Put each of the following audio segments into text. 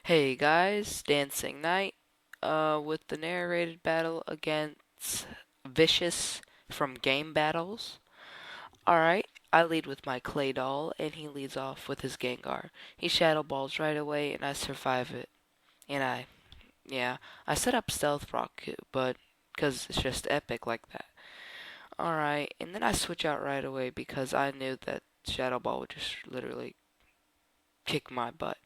Hey guys, Dancing Knight, with the narrated battle against Vicious from Gamebattles. Alright, I lead with my clay doll, and he leads off with his Gengar. He shadow balls right away, and I survive it. And I set up Stealth Rock, but, because it's just epic like that. Alright, and then I switch out right away because I knew that Shadow Ball would just literally kick my butt.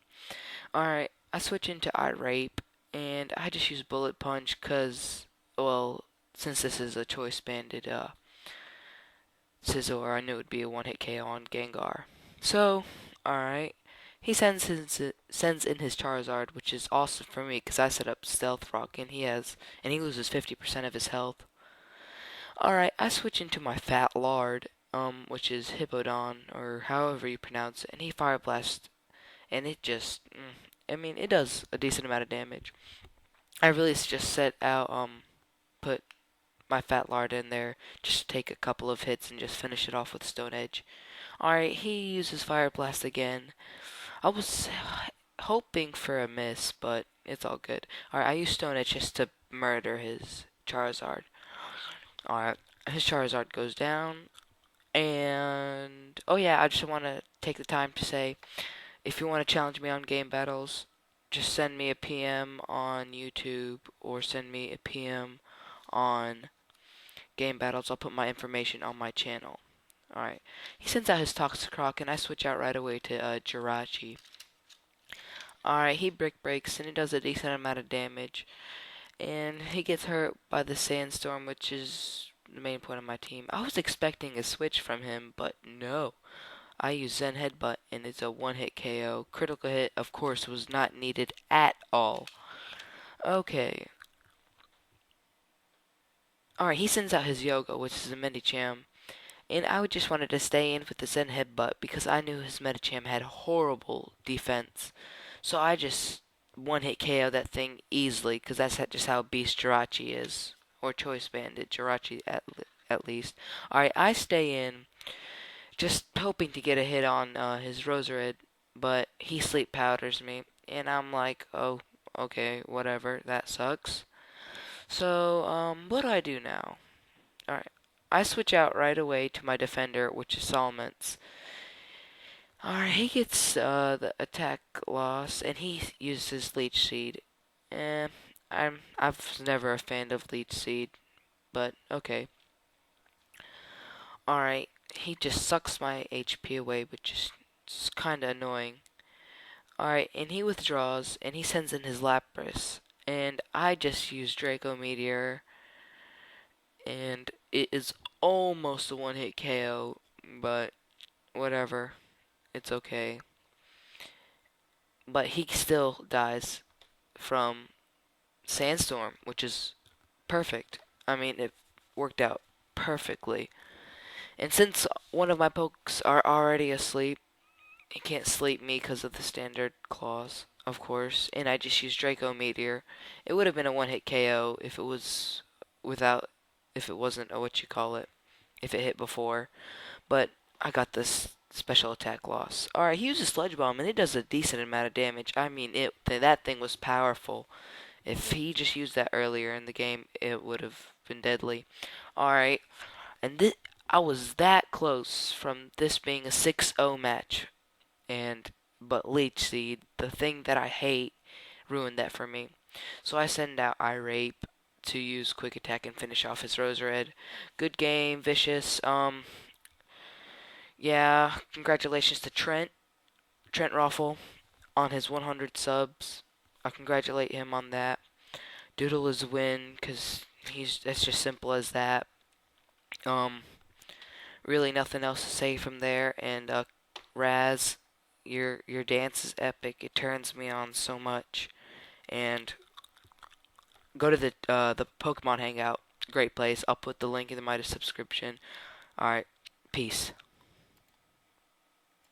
Alright, I switch into I Rape, and I just use Bullet Punch because, well, since this is a choice banded Scizor, I knew it would be a one-hit KO on Gengar. So, alright, he sends in his Charizard, which is awesome for me because I set up Stealth Rock, and he loses 50% of his health. Alright, I switch into my Fat Lard, which is Hippowdon, or however you pronounce it, and he Fire Blast, and it just, it does a decent amount of damage. I really just put my Fat Lard in there, just to take a couple of hits and just finish it off with Stone Edge. Alright, he uses Fire Blast again. I was hoping for a miss, but it's all good. Alright, I use Stone Edge just to murder his Charizard. Alright, his Charizard goes down, and oh yeah, I just want to take the time to say, if you want to challenge me on game battles, just send me a PM on YouTube or send me a PM on Game Battles. I'll put my information on my channel. Alright. He sends out his Toxicroak, and I switch out right away to Jirachi. Alright, he Brick Breaks, and he does a decent amount of damage. And he gets hurt by the Sandstorm, which is the main point of my team. I was expecting a switch from him, but no. I use Zen Headbutt, and it's a one-hit KO. Critical hit, of course, was not needed at all. Okay. Alright, he sends out his Yoga, which is a Medicham. And I would just wanted to stay in with the Zen Headbutt because I knew his Medicham had horrible defense. So I just one-hit KO that thing easily because that's just how Beast Jirachi is. Or Choice Bandit Jirachi at least. Alright, I stay in, just hoping to get a hit on his Roserade, but he sleep powders me, and I'm like, oh, okay, whatever, that sucks. So, what do I do now? Alright, I switch out right away to my defender, which is Salmons. Alright, he gets the attack loss, and he uses Leech Seed. Eh, I've never a fan of Leech Seed, but okay. Alright, he just sucks my HP away, which is kind of annoying. Alright, and he withdraws, and he sends in his Lapras. And I just use Draco Meteor, and it is almost a one-hit KO, but whatever, it's okay. But he still dies from Sandstorm, which is perfect. It worked out perfectly. And since one of my pokes are already asleep, he can't sleep me because of the standard clause, of course, and I just used Draco Meteor. It would have been a one-hit KO if it was without, if it wasn't a what you call it, if it hit before. But I got this special attack loss. Alright, he uses Sludge Bomb, and it does a decent amount of damage. That thing was powerful. If he just used that earlier in the game, it would have been deadly. Alright, and I was that close from this being a 6-0 match. But Leech Seed, the thing that I hate, ruined that for me. So I send out I Rape to use Quick Attack and finish off his Roserade. Good game, Vicious. Yeah, congratulations to Trent Ruffle, on his 100 subs. I congratulate him on that. Doodle is a win, because that's just simple as that. Really nothing else to say from there. And Raz, your dance is epic. It turns me on so much. And go to the Pokemon Hangout. Great place. I'll put the link in my description. All right. Peace.